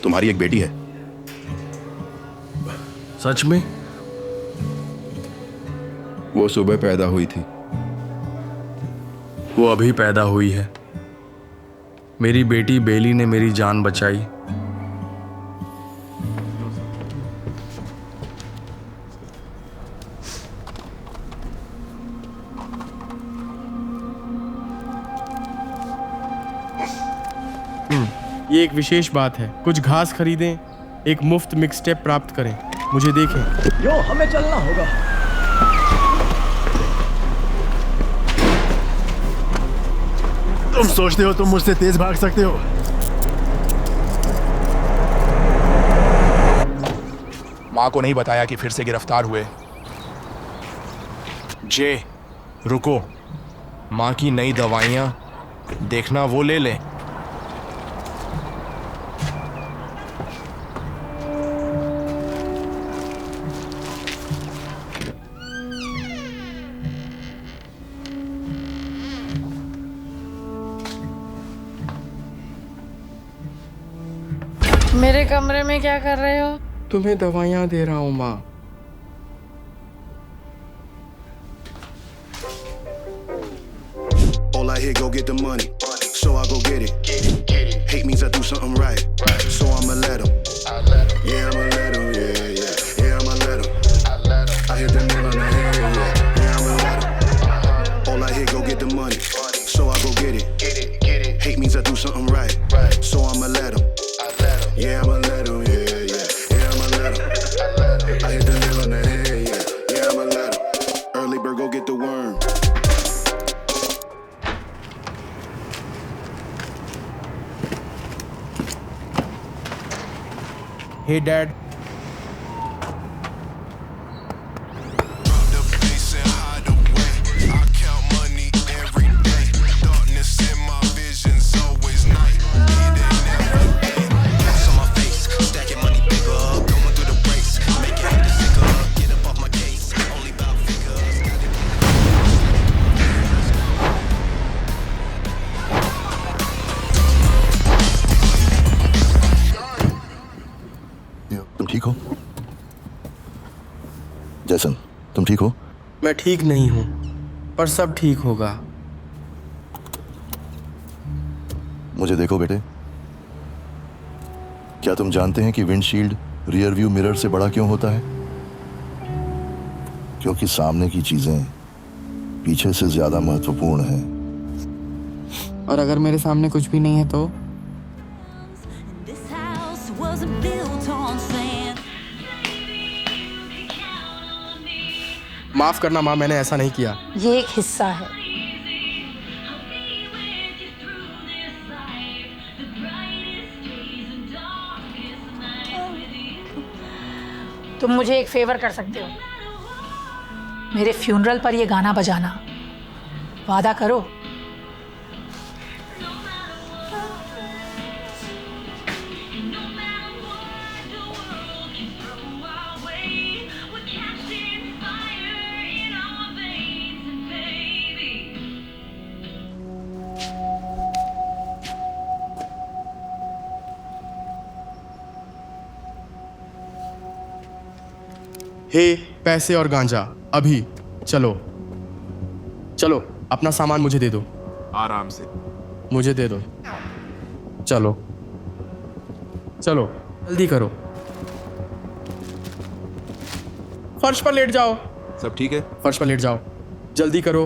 तुम्हारी एक बेटी है। सच में? वो सुबह पैदा हुई थी। वो अभी पैदा हुई है। मेरी बेटी बेली ने मेरी जान बचाई। ये एक विशेष बात है। कुछ घास खरीदें, एक मुफ्त मिक्स टेप प्राप्त करें, मुझे देखें। यो, हमें चलना होगा। तुम सोचते हो तुम मुझसे तेज भाग सकते हो? माँ को नहीं बताया कि फिर से गिरफ्तार हुए। जे, रुको। माँ की नई दवाइयाँ देखना, वो ले ले। मेरे कमरे में क्या कर रहे हो? तुम्हें दवाइयाँ दे रहा हूँ माँ। All I hear, go get the money, so I go get it. Hate means I do something right, so I'ma let him. Yeah, I'ma let him. Yeah, I'ma let him. I hit the nail on the head. Yeah, I'ma let him. All I hear, go get the money, so I go get it. Hate means I do something right, so I'ma let him. Yeah, I'ma let him. Yeah, I'ma let him. I hit the nail on the head. Yeah, I'ma let him. Early bird, go get the worm. Hey dad, तुम ठीक हो? जैसन, तुम ठीक हो? मैं ठीक नहीं हूँ, पर सब ठीक होगा। मुझे देखो बेटे, क्या तुम जानते हैं कि विंडशील्ड रियर व्यू मिरर से बड़ा क्यों होता है? क्योंकि सामने की चीजें पीछे से ज्यादा महत्वपूर्ण हैं। और अगर मेरे सामने कुछ भी नहीं है तो? माफ करना माँ, मैंने ऐसा नहीं किया। ये एक हिस्सा है। तुम मुझे एक फेवर कर सकते हो, मेरे फ्यूनरल पर ये गाना बजाना। वादा करो। हे, पैसे और गांजा अभी। चलो चलो, अपना सामान मुझे दे दो। आराम से। मुझे दे दो। चलो चलो, जल्दी करो। फर्श पर लेट जाओ। सब ठीक है? फर्श पर लेट जाओ, जल्दी करो।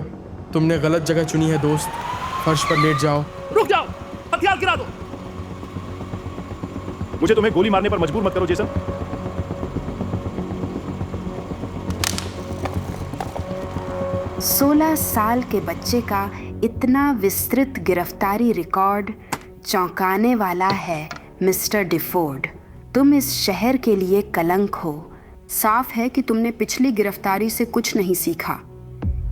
तुमने गलत जगह चुनी है दोस्त। फर्श पर लेट जाओ। रुक जाओ, हथियार गिरा दो। मुझे तुम्हें गोली मारने पर मजबूर मत करो जेसन। 16 साल के बच्चे का इतना विस्तृत गिरफ्तारी रिकॉर्ड चौंकाने वाला है मिस्टर डिफोर्ड। तुम इस शहर के लिए कलंक हो। साफ है कि तुमने पिछली गिरफ्तारी से कुछ नहीं सीखा।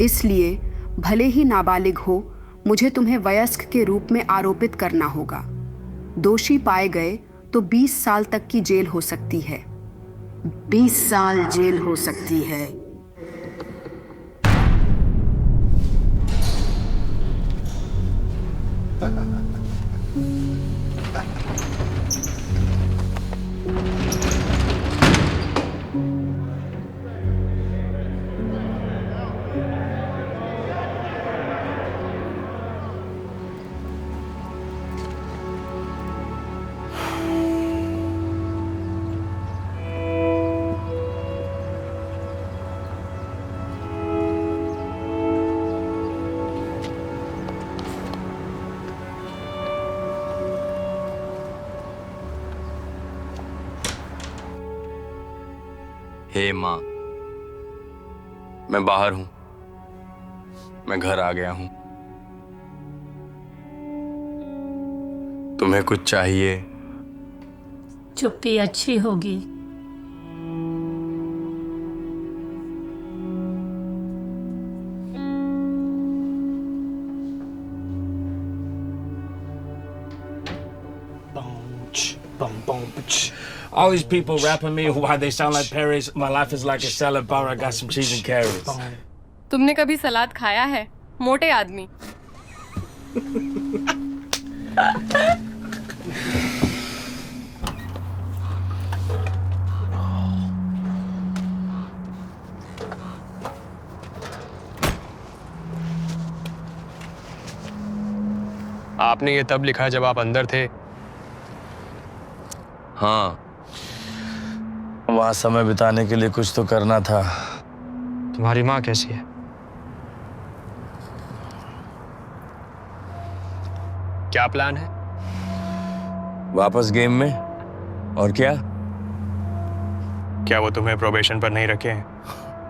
इसलिए भले ही नाबालिग हो, मुझे तुम्हें वयस्क के रूप में आरोपित करना होगा। दोषी पाए गए तो 20 साल तक की जेल हो सकती है। 20 साल जेल हो सकती है। हे माँ, मैं बाहर हूं, मैं घर आ गया हूं। तुम्हें कुछ चाहिए? चुप्पी अच्छी होगी। All these people rapping me why they sound like Paris. My life is like a salad bar. I got some cheese and carrots. तुमने कभी सलाद खाया है, मोटे आदमी? आपने ये तब लिखा जब आप अंदर थे? हाँ, वहां समय बिताने के लिए कुछ तो करना था। तुम्हारी माँ कैसी है? क्या प्लान है? वापस गेम में। और क्या? क्या वो तुम्हें प्रोबेशन पर नहीं रखे हैं?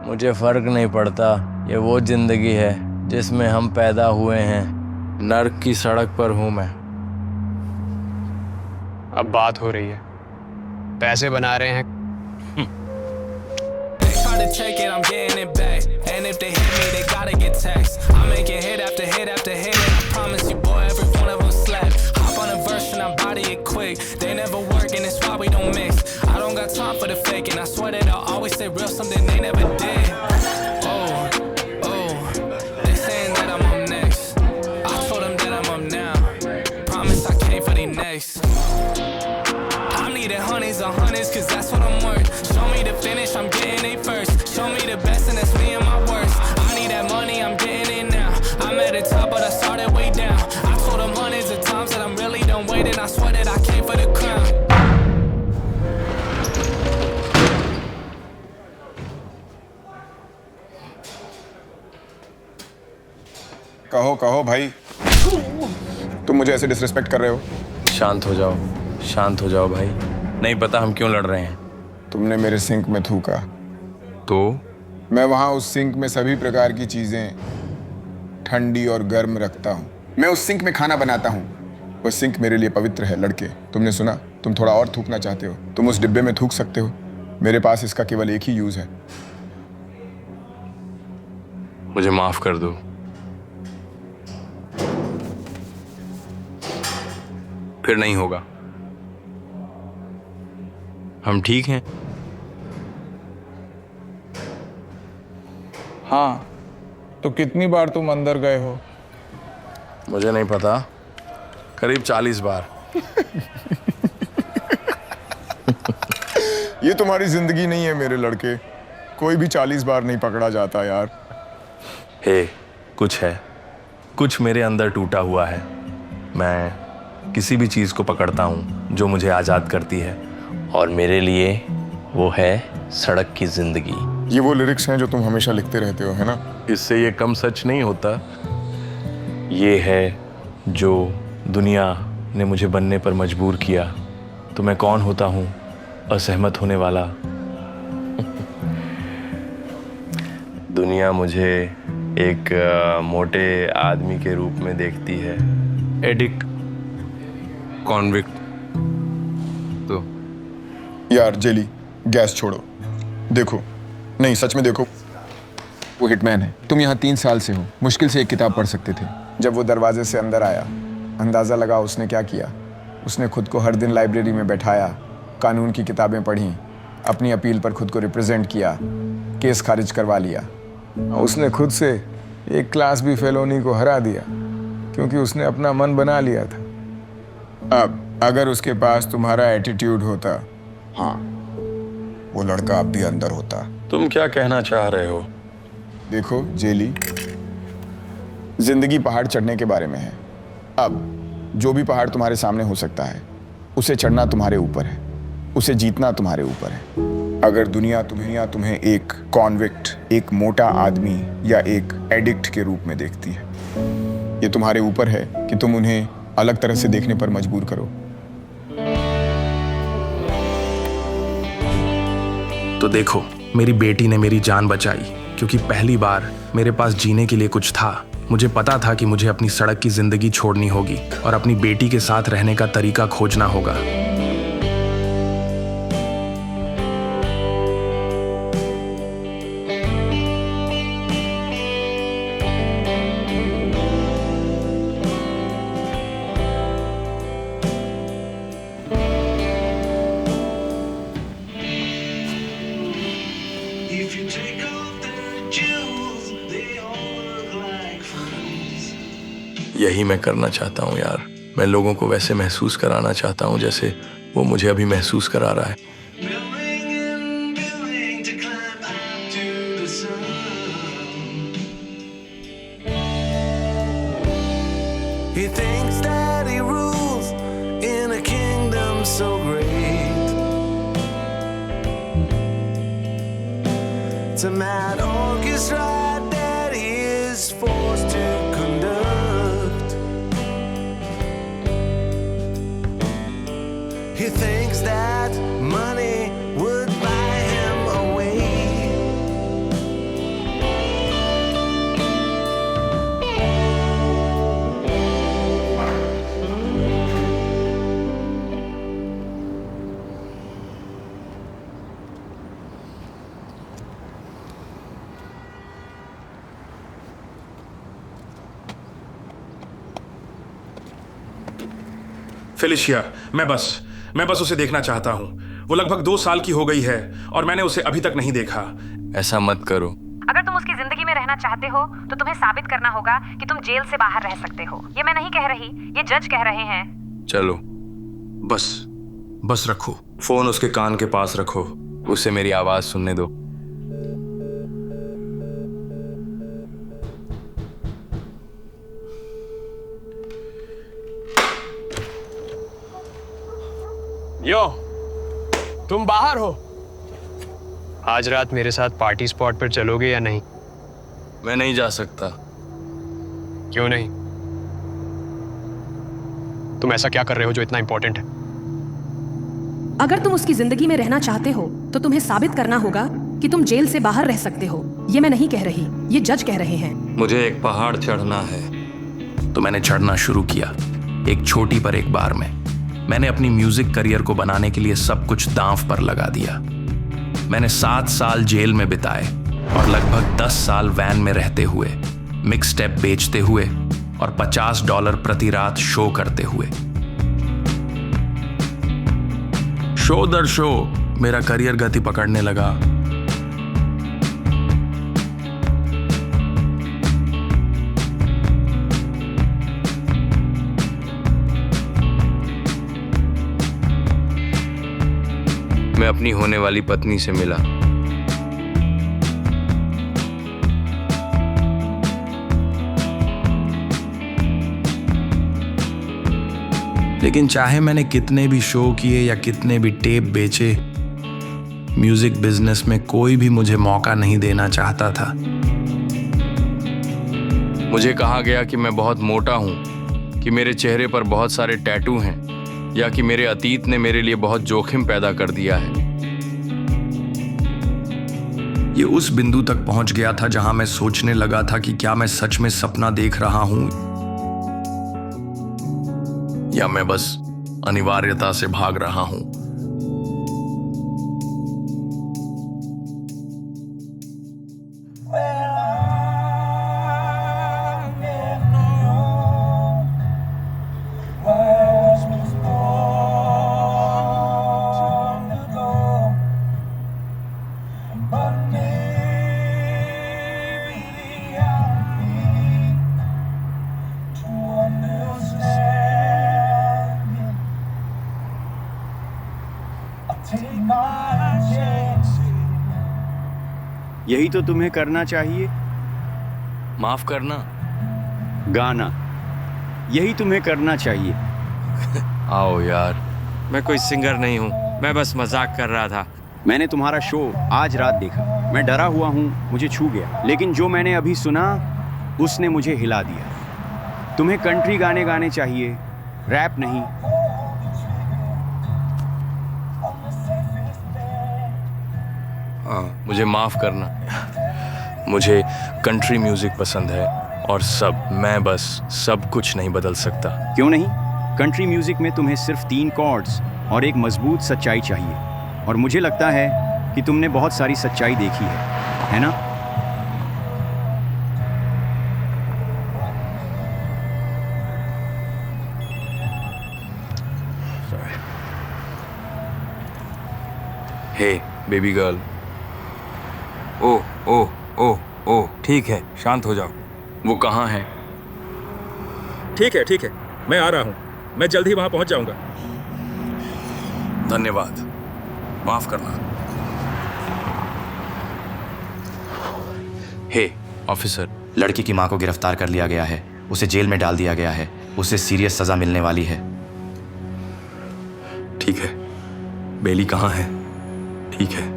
मुझे फर्क नहीं पड़ता। ये वो जिंदगी है जिसमें हम पैदा हुए हैं। नर्क की सड़क पर हूं मैं। अब बात हो रही है, पैसे बना रहे हैं। To take it, I'm getting it back. And if they hit me, they gotta get taxed. I'm making hit after hit after hit. I promise you, boy, every one of them slap. Hop on a verse and I body it quick. They never work and it's why we don't mix. I don't got time for the fake and I swear that I'll always stay real, something they never did. Oh, they saying that I'm up next. I told them that I'm up now. Promise I came for the next. I needed honeys on honeys, cause that's what I'm worth. Show me the finish, I'm getting it first. Show me the best and that's me and my worst. I need that money, I'm getting it now. I'm at the top but I started way down. I told them hundreds of times that I'm really done waiting. I swear that I came for the crown. कहो कहो भाई, तुम मुझे ऐसे disrespect कर रहे हो? शांत हो जाओ, शांत हो जाओ भाई। नहीं पता हम क्यों लड़ रहे हैं। तुमने मेरे सिंक में थूका तो मैं वहां उस सिंक में सभी प्रकार की चीजें ठंडी और गर्म रखता हूं। मैं उस सिंक में खाना बनाता हूं। वो सिंक मेरे लिए पवित्र है। लड़के, तुमने सुना? तुम थोड़ा और थूकना चाहते हो, तुम उस डिब्बे में थूक सकते हो। मेरे पास इसका केवल एक ही यूज है। मुझे माफ कर दो। फिर नहीं होगा। हम ठीक हैं। हाँ, तो कितनी बार तुम अंदर गए हो? मुझे नहीं पता, करीब 40 बार। ये तुम्हारी जिंदगी नहीं है मेरे लड़के। कोई भी 40 बार नहीं पकड़ा जाता यार। हे, कुछ है, कुछ मेरे अंदर टूटा हुआ है। मैं किसी भी चीज को पकड़ता हूं जो मुझे आजाद करती है, और मेरे लिए वो है सड़क की जिंदगी। ये वो लिरिक्स हैं जो तुम हमेशा लिखते रहते हो, है ना? इससे ये कम सच नहीं होता। ये है जो दुनिया ने मुझे बनने पर मजबूर किया। तो मैं कौन होता हूँ असहमत होने वाला? दुनिया मुझे एक मोटे आदमी के रूप में देखती है। Addict, convict. तो यार जेली, गैस छोड़ो। देखो, नहीं सच में देखो, वो हिटमैन है। तुम यहाँ 3 साल से हो, मुश्किल से एक किताब पढ़ सकते थे। जब वो दरवाजे से अंदर आया, अंदाज़ा लगा उसने क्या किया। उसने खुद को हर दिन लाइब्रेरी में बैठाया, कानून की किताबें पढ़ी, अपनी अपील पर खुद को रिप्रेजेंट किया, केस खारिज करवा लिया। उसने खुद से एक क्लास भी फेलोनी को हरा दिया, क्योंकि उसने अपना मन बना लिया था। अब अगर उसके पास तुम्हारा एटीट्यूड होता, हाँ, वो लड़का अब भी अंदर होता। तुम क्या कहना चाह रहे हो? देखो जेली, जिंदगी पहाड़ चढ़ने के बारे में है। अब जो भी पहाड़ तुम्हारे सामने हो सकता है, उसे चढ़ना तुम्हारे ऊपर है, उसे जीतना तुम्हारे ऊपर है। अगर दुनिया तुम्हें एक कॉन्विक्ट, एक मोटा आदमी या एक एडिक्ट के रूप में देखती है, ये तुम्हारे ऊपर है कि तुम उन्हें अलग तरह से देखने पर मजबूर करो। तो देखो, मेरी बेटी ने मेरी जान बचाई, क्योंकि पहली बार मेरे पास जीने के लिए कुछ था। मुझे पता था कि मुझे अपनी सड़क की जिंदगी छोड़नी होगी और अपनी बेटी के साथ रहने का तरीका खोजना होगा। यही मैं करना चाहता हूँ यार। मैं लोगों को वैसे महसूस कराना चाहता हूँ जैसे वो मुझे अभी महसूस करा रहा है। He thinks that he rules in a kingdom so great. It's a mad orchestra that he is forced to conduct. He thinks that money would buy him away. Felicia, मैं बस उसे देखना चाहता हूँ। वो लगभग 2 साल की हो गई है और मैंने उसे अभी तक नहीं देखा। ऐसा मत करो। अगर तुम उसकी जिंदगी में रहना चाहते हो तो तुम्हें साबित करना होगा कि तुम जेल से बाहर रह सकते हो। ये मैं नहीं कह रही, ये जज कह रहे हैं। चलो बस रखो। फोन उसके कान के पास रखो, उसे मेरी आवाज सुनने दो। यो, तुम बाहर हो। आज रात मेरे साथ पार्टी स्पॉट पर चलोगे या नहीं? मैं नहीं जा सकता। क्यों नहीं? तुम ऐसा क्या कर रहे हो जो इतना इंपॉर्टेंट है? अगर तुम उसकी जिंदगी में रहना चाहते हो तो तुम्हें साबित करना होगा कि तुम जेल से बाहर रह सकते हो। ये मैं नहीं कह रही, ये जज कह रहे हैं। मुझे एक पहाड़ चढ़ना है। तो मैंने चढ़ना शुरू किया, एक छोटी पर एक बार में। मैंने अपनी म्यूजिक करियर को बनाने के लिए सब कुछ दांव पर लगा दिया। मैंने 7 साल जेल में बिताए और लगभग 10 साल वैन में रहते हुए, मिक्स टेप बेचते हुए और $50 प्रति रात शो करते हुए। शो दर शो मेरा करियर गति पकड़ने लगा। मैं अपनी होने वाली पत्नी से मिला। लेकिन चाहे मैंने कितने भी शो किए या कितने भी टेप बेचे, म्यूजिक बिजनेस में कोई भी मुझे मौका नहीं देना चाहता था। मुझे कहा गया कि मैं बहुत मोटा हूं, कि मेरे चेहरे पर बहुत सारे टैटू हैं, या कि मेरे अतीत ने मेरे लिए बहुत जोखिम पैदा कर दिया है। ये उस बिंदु तक पहुंच गया था जहां मैं सोचने लगा था कि क्या मैं सच में सपना देख रहा हूं या मैं बस अनिवार्यता से भाग रहा हूं। यही तो तुम्हें करना चाहिए। माफ करना, गाना, यही तुम्हें करना चाहिए। आओ यार। मैं कोई सिंगर नहीं हूँ, मैं बस मजाक कर रहा था। मैंने तुम्हारा शो आज रात देखा। मैं डरा हुआ हूँ, मुझे छू गया, लेकिन जो मैंने अभी सुना उसने मुझे हिला दिया। तुम्हें कंट्री गाने गाने चाहिए, रैप नहीं। मुझे माफ़ करना। मुझे कंट्री म्यूज़िक पसंद है और मैं बस सब कुछ नहीं बदल सकता। क्यों नहीं? कंट्री म्यूजिक में तुम्हें सिर्फ 3 कॉर्ड्स और एक मजबूत सच्चाई चाहिए, और मुझे लगता है कि तुमने बहुत सारी सच्चाई देखी है ना? हे बेबी गर्ल। ओह ओह ओह ओह, ठीक है, शांत हो जाओ। वो कहाँ है? ठीक है, मैं आ रहा हूँ। मैं जल्द ही वहाँ पहुँच जाऊँगा। धन्यवाद, माफ करना। हे ऑफिसर, लड़की की मां को गिरफ्तार कर लिया गया है। उसे जेल में डाल दिया गया है। उसे सीरियस सजा मिलने वाली है। ठीक है, बेली कहाँ है? ठीक है।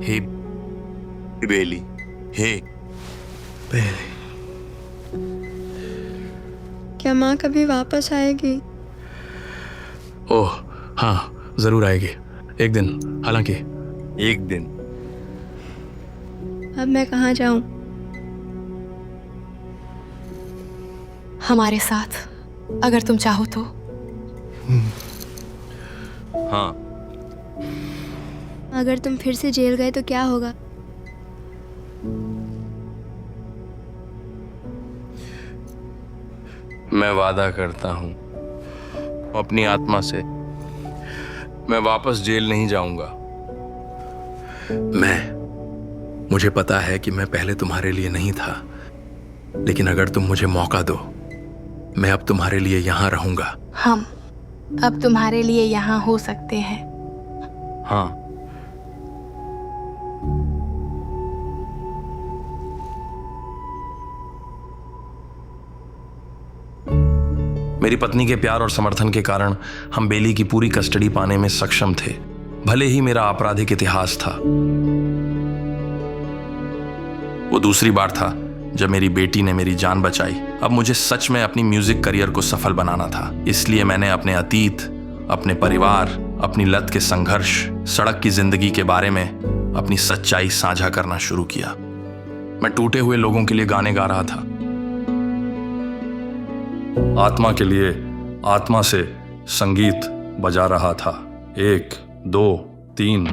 हे बेली, हे बेली। क्या माँ कभी वापस आएगी? ओह हाँ, जरूर आएगी एक दिन। हालांकि एक दिन। अब मैं कहाँ जाऊं? हमारे साथ, अगर तुम चाहो तो। हाँ। अगर तुम फिर से जेल गए तो क्या होगा? मैं वादा करता हूं अपनी आत्मा से, मैं वापस जेल नहीं जाऊंगा। मुझे पता है कि मैं पहले तुम्हारे लिए नहीं था, लेकिन अगर तुम मुझे मौका दो, मैं अब तुम्हारे लिए यहाँ रहूंगा। हम अब तुम्हारे लिए यहाँ हो सकते हैं। हाँ। मेरी पत्नी के प्यार और समर्थन के कारण हम बेली की पूरी कस्टडी पाने में सक्षम थे, भले ही मेरा आपराधिक इतिहास था। वो दूसरी बार था जब मेरी बेटी ने मेरी जान बचाई। अब मुझे सच में अपनी म्यूजिक करियर को सफल बनाना था। इसलिए मैंने अपने अतीत, अपने परिवार, अपनी लत के संघर्ष, सड़क की जिंदगी के बारे में अपनी सच्चाई साझा करना शुरू किया। मैं टूटे हुए लोगों के लिए गाने गा रहा था, आत्मा के लिए आत्मा से संगीत बजा रहा था। 1 2 3।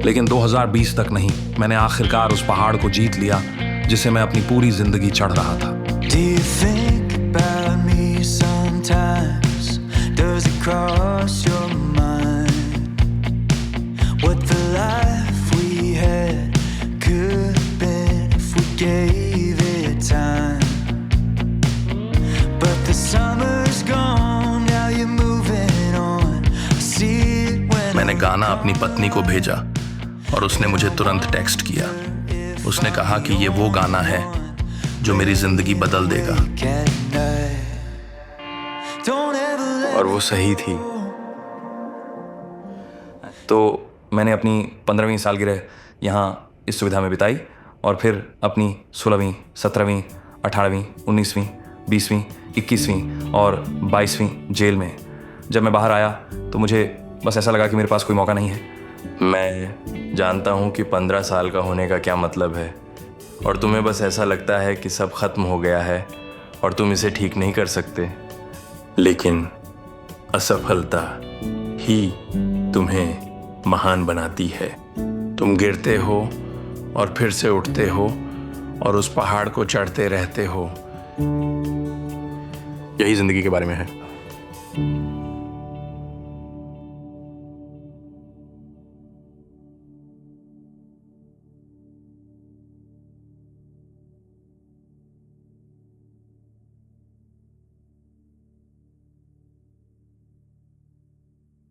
लेकिन 2020 तक नहीं, मैंने आखिरकार उस पहाड़ को जीत लिया जिसे मैं अपनी पूरी जिंदगी चढ़ रहा था। Do you think about me sometimes? Does it cross your mind what the life we had could have been if we gave it time? But the summer's gone, now you're moving on. I see it when मैंने गाना अपनी पत्नी को भेजा और उसने मुझे तुरंत टेक्स्ट किया। उसने कहा कि ये वो गाना है जो मेरी जिंदगी बदल देगा, और वो सही थी। तो मैंने अपनी 15वीं सालगिरह यहाँ इस सुविधा में बिताई, और फिर अपनी 16वीं, 17वीं, 18वीं, 19वीं, 20वीं, 21वीं और 22वीं जेल में। जब मैं बाहर आया तो मुझे बस ऐसा लगा कि मेरे पास कोई मौका नहीं है। मैं जानता हूँ कि 15 साल का होने का क्या मतलब है, और तुम्हें बस ऐसा लगता है कि सब खत्म हो गया है और तुम इसे ठीक नहीं कर सकते। लेकिन असफलता ही तुम्हें महान बनाती है। तुम गिरते हो और फिर से उठते हो और उस पहाड़ को चढ़ते रहते हो। यही जिंदगी के बारे में है।